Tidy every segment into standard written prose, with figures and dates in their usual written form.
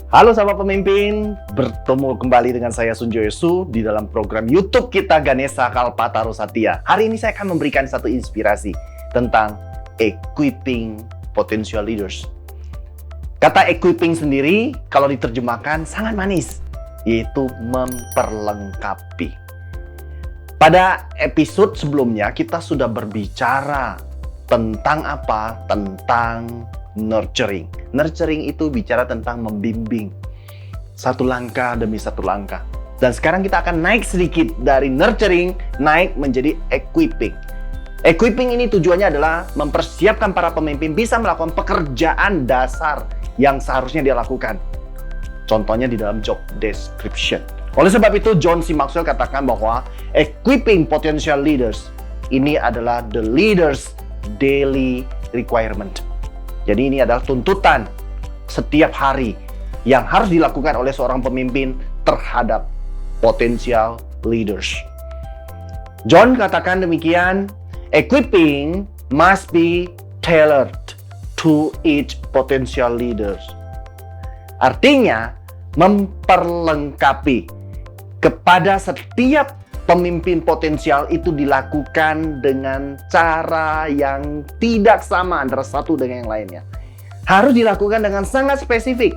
Halo sahabat pemimpin, bertemu kembali dengan saya Sunjoyo Su di dalam program YouTube kita Ganesha Kalpataru Satya. Hari ini saya akan memberikan satu inspirasi tentang equipping potential leaders. Kata equipping sendiri kalau diterjemahkan sangat manis, yaitu memperlengkapi. Pada episode sebelumnya kita sudah berbicara tentang apa? Tentang nurturing. Nurturing itu bicara tentang membimbing satu langkah demi satu langkah. Dan sekarang kita akan naik sedikit dari nurturing, naik menjadi equipping. Equipping ini tujuannya adalah mempersiapkan para pemimpin bisa melakukan pekerjaan dasar yang seharusnya dia lakukan. Contohnya di dalam job description. Oleh sebab itu, John C. Maxwell katakan bahwa equipping potential leaders ini adalah the leader's daily requirement. Jadi ini adalah tuntutan setiap hari yang harus dilakukan oleh seorang pemimpin terhadap potential leaders. John katakan demikian, equipping must be tailored to each potential leaders. Artinya, memperlengkapi kepada setiap pemimpin potensial itu dilakukan dengan cara yang tidak sama antara satu dengan yang lainnya. Harus dilakukan dengan sangat spesifik,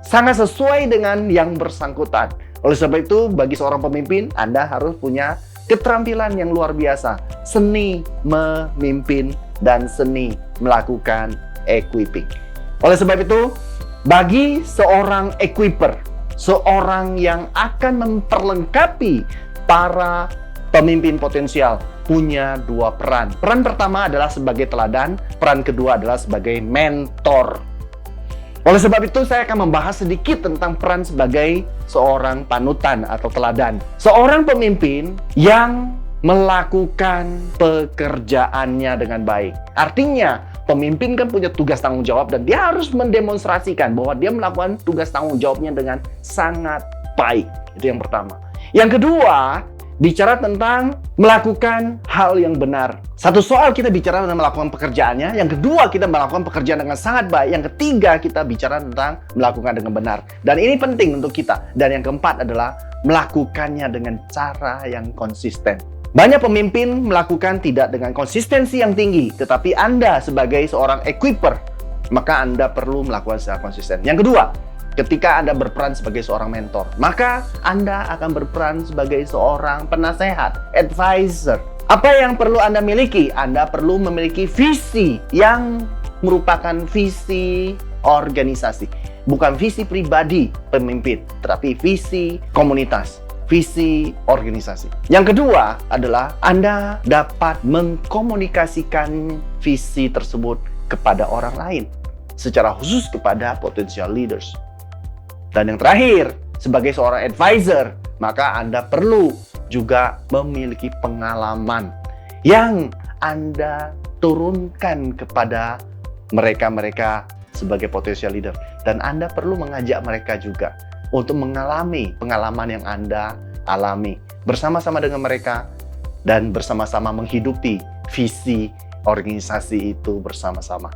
sangat sesuai dengan yang bersangkutan. Oleh sebab itu, bagi seorang pemimpin, Anda harus punya keterampilan yang luar biasa. Seni memimpin dan seni melakukan equipping. Oleh sebab itu, bagi seorang equipper, seorang yang akan memperlengkapi para pemimpin potensial punya dua peran. Peran pertama adalah sebagai teladan, peran kedua adalah sebagai mentor. Oleh sebab itu, saya akan membahas sedikit tentang peran sebagai seorang panutan atau teladan. Seorang pemimpin yang melakukan pekerjaannya dengan baik. Artinya, pemimpin kan punya tugas tanggung jawab dan dia harus mendemonstrasikan bahwa dia melakukan tugas tanggung jawabnya dengan sangat baik. Itu yang pertama. Yang kedua, bicara tentang melakukan hal yang benar. Satu soal kita bicara tentang melakukan pekerjaannya, yang kedua kita melakukan pekerjaan dengan sangat baik, yang ketiga kita bicara tentang melakukan dengan benar. Dan ini penting untuk kita. Dan yang keempat adalah melakukannya dengan cara yang konsisten. Banyak pemimpin melakukan tidak dengan konsistensi yang tinggi, tetapi Anda sebagai seorang equipper, maka Anda perlu melakukan secara konsisten. Yang kedua, ketika Anda berperan sebagai seorang mentor, maka Anda akan berperan sebagai seorang penasehat, advisor. Apa yang perlu Anda miliki? Anda perlu memiliki visi yang merupakan visi organisasi. Bukan visi pribadi pemimpin, tetapi visi komunitas, visi organisasi. Yang kedua adalah Anda dapat mengkomunikasikan visi tersebut kepada orang lain, secara khusus kepada potential leaders. Dan yang terakhir, sebagai seorang advisor, maka Anda perlu juga memiliki pengalaman yang Anda turunkan kepada mereka-mereka sebagai potential leader. Dan Anda perlu mengajak mereka juga untuk mengalami pengalaman yang Anda alami bersama-sama dengan mereka dan bersama-sama menghidupi visi organisasi itu bersama-sama.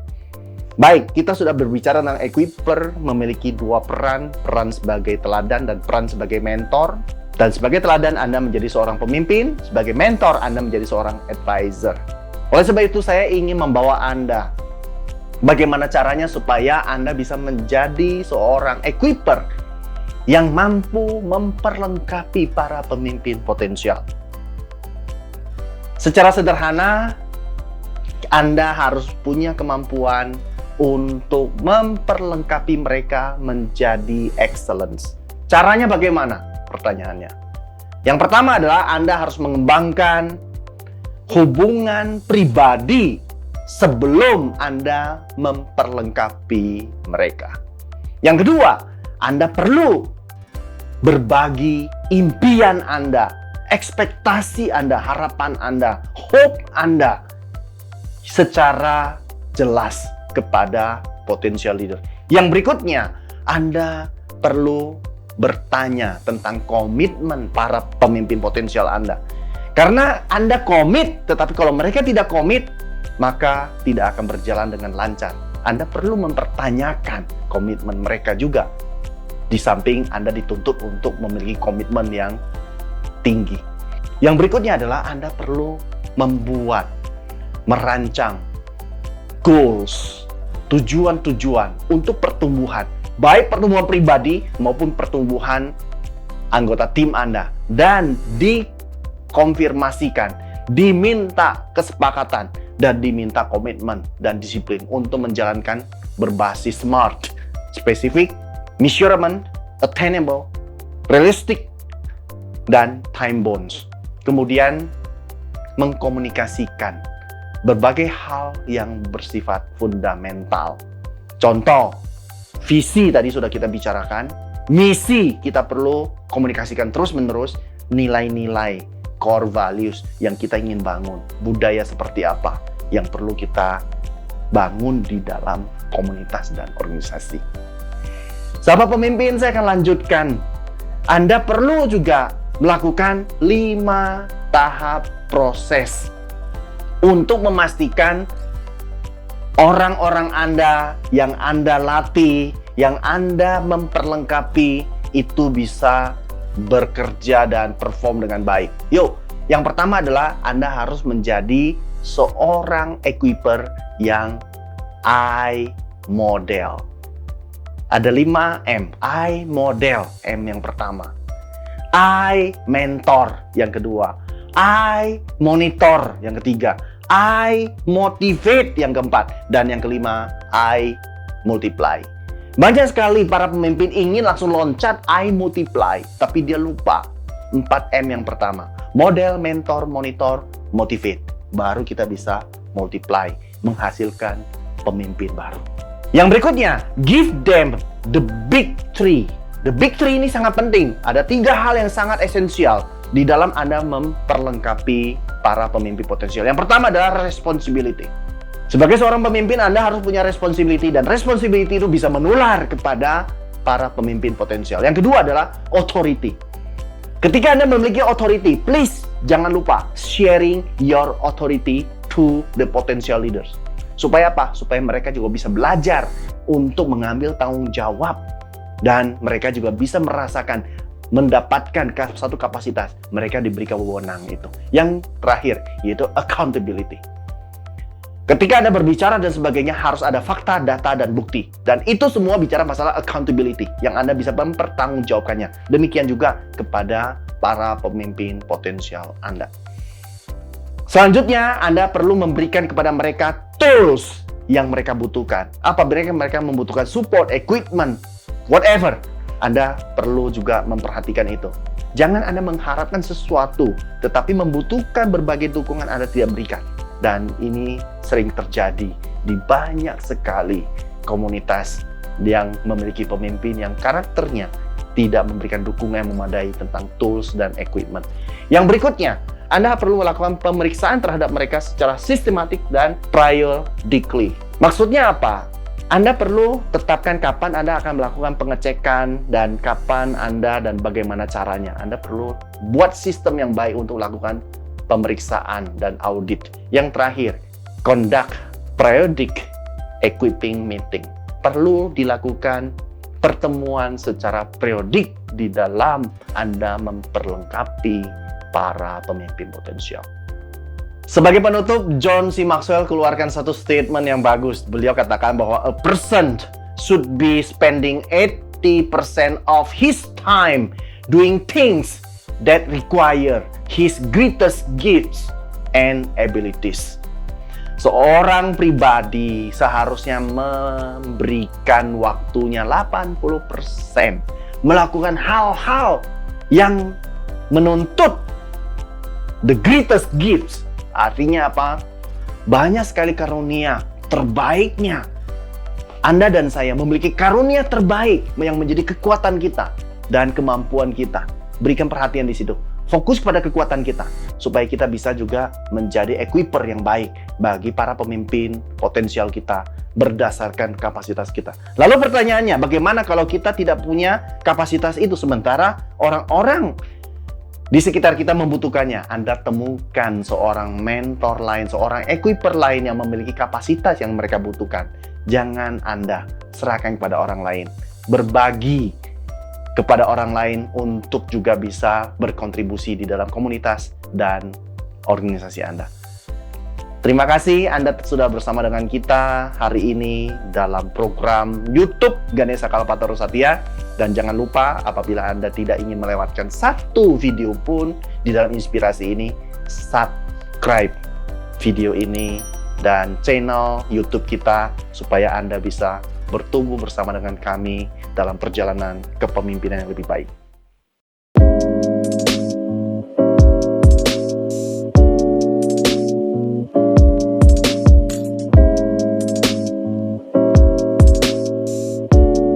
Baik, kita sudah berbicara tentang equipper memiliki dua peran, peran sebagai teladan dan peran sebagai mentor. Dan sebagai teladan Anda menjadi seorang pemimpin, sebagai mentor Anda menjadi seorang advisor. Oleh sebab itu saya ingin membawa Anda bagaimana caranya supaya Anda bisa menjadi seorang equipper yang mampu memperlengkapi para pemimpin potensial. Secara sederhana, Anda harus punya kemampuan untuk memperlengkapi mereka menjadi excellence. Caranya bagaimana? Pertanyaannya. Yang pertama adalah Anda harus mengembangkan hubungan pribadi sebelum Anda memperlengkapi mereka. Yang kedua, Anda perlu berbagi impian Anda, ekspektasi Anda, harapan Anda, hope Anda secara jelas kepada potential leader. Yang berikutnya, Anda perlu bertanya tentang komitmen para pemimpin potensial Anda. Karena Anda komit, tetapi kalau mereka tidak komit, maka tidak akan berjalan dengan lancar. Anda perlu mempertanyakan komitmen mereka juga. Di samping Anda dituntut untuk memiliki komitmen yang tinggi. Yang berikutnya adalah Anda perlu merancang goals, tujuan-tujuan untuk pertumbuhan, baik pertumbuhan pribadi maupun pertumbuhan anggota tim Anda. Dan dikonfirmasikan, diminta kesepakatan, dan diminta komitmen dan disiplin untuk menjalankan berbasis SMART, spesifik, measurement, attainable, realistic, dan time bonds. Kemudian mengkomunikasikan berbagai hal yang bersifat fundamental. Contoh, visi tadi sudah kita bicarakan, misi kita perlu komunikasikan terus-menerus, nilai-nilai, core values yang kita ingin bangun, budaya seperti apa yang perlu kita bangun di dalam komunitas dan organisasi. Sahabat pemimpin, saya akan lanjutkan. Anda perlu juga melakukan 5 tahap proses untuk memastikan orang-orang Anda yang Anda latih, yang Anda memperlengkapi itu bisa bekerja dan perform dengan baik. Yuk, yang pertama adalah Anda harus menjadi seorang equiper yang I model. Ada 5 M. I model, M yang pertama. I mentor, yang kedua. I monitor, yang ketiga. I motivate, yang keempat. Dan yang kelima, I multiply. Banyak sekali para pemimpin ingin langsung loncat I multiply, tapi dia lupa 4M yang pertama. Model, mentor, monitor, motivate. Baru kita bisa multiply, menghasilkan pemimpin baru. Yang berikutnya, give them the big three. The big three ini sangat penting. Ada 3 hal yang sangat esensial di dalam Anda memperlengkapi para pemimpin potensial. Yang pertama adalah responsibility. Sebagai seorang pemimpin, Anda harus punya responsibility, dan responsibility itu bisa menular kepada para pemimpin potensial. Yang kedua adalah authority. Ketika Anda memiliki authority, please jangan lupa sharing your authority to the potential leaders. Supaya apa? Supaya mereka juga bisa belajar untuk mengambil tanggung jawab, dan mereka juga bisa merasakan mendapatkan satu kapasitas. Mereka diberikan wewenang itu. Yang terakhir yaitu accountability. Ketika Anda berbicara dan sebagainya, harus ada fakta, data, dan bukti. Dan itu semua bicara masalah accountability yang Anda bisa mempertanggungjawabkannya. Demikian juga kepada para pemimpin potensial Anda. Selanjutnya, Anda perlu memberikan kepada mereka tools yang mereka butuhkan. Apabila mereka membutuhkan support, equipment, whatever, Anda perlu juga memperhatikan itu. Jangan Anda mengharapkan sesuatu, tetapi membutuhkan berbagai dukungan Anda tidak berikan. Dan ini sering terjadi di banyak sekali komunitas yang memiliki pemimpin yang karakternya tidak memberikan dukungan yang memadai tentang tools dan equipment. Yang berikutnya, Anda perlu melakukan pemeriksaan terhadap mereka secara sistematik dan periodically. Maksudnya apa? Anda perlu tetapkan kapan Anda akan melakukan pengecekan dan kapan Anda dan bagaimana caranya. Anda perlu buat sistem yang baik untuk melakukan pemeriksaan dan audit. Yang terakhir, conduct periodic equipping meeting. Perlu dilakukan pertemuan secara periodik di dalam Anda memperlengkapi para pemimpin potensial. Sebagai penutup, John C. Maxwell keluarkan satu statement yang bagus. Beliau katakan bahwa a person should be spending 80% of his time doing things that require his greatest gifts and abilities. Seorang pribadi seharusnya memberikan waktunya 80% melakukan hal-hal yang menuntut the greatest gifts. Artinya apa? Banyak sekali karunia terbaiknya. Anda dan saya memiliki karunia terbaik yang menjadi kekuatan kita dan kemampuan kita. Berikan perhatian di situ. Fokus pada kekuatan kita, supaya kita bisa juga menjadi equiper yang baik bagi para pemimpin potensial kita berdasarkan kapasitas kita. Lalu pertanyaannya, bagaimana kalau kita tidak punya kapasitas itu sementara orang-orang di sekitar kita membutuhkannya? Anda temukan seorang mentor lain, seorang equiper lain yang memiliki kapasitas yang mereka butuhkan. Jangan Anda serahkan kepada orang lain. Berbagi kepada orang lain untuk juga bisa berkontribusi di dalam komunitas dan organisasi Anda. Terima kasih Anda sudah bersama dengan kita hari ini dalam program YouTube Ganesha Kalpataru Satya. Dan jangan lupa apabila Anda tidak ingin melewatkan satu video pun di dalam inspirasi ini, subscribe video ini dan channel YouTube kita supaya Anda bisa bertumbuh bersama dengan kami dalam perjalanan kepemimpinan yang lebih baik.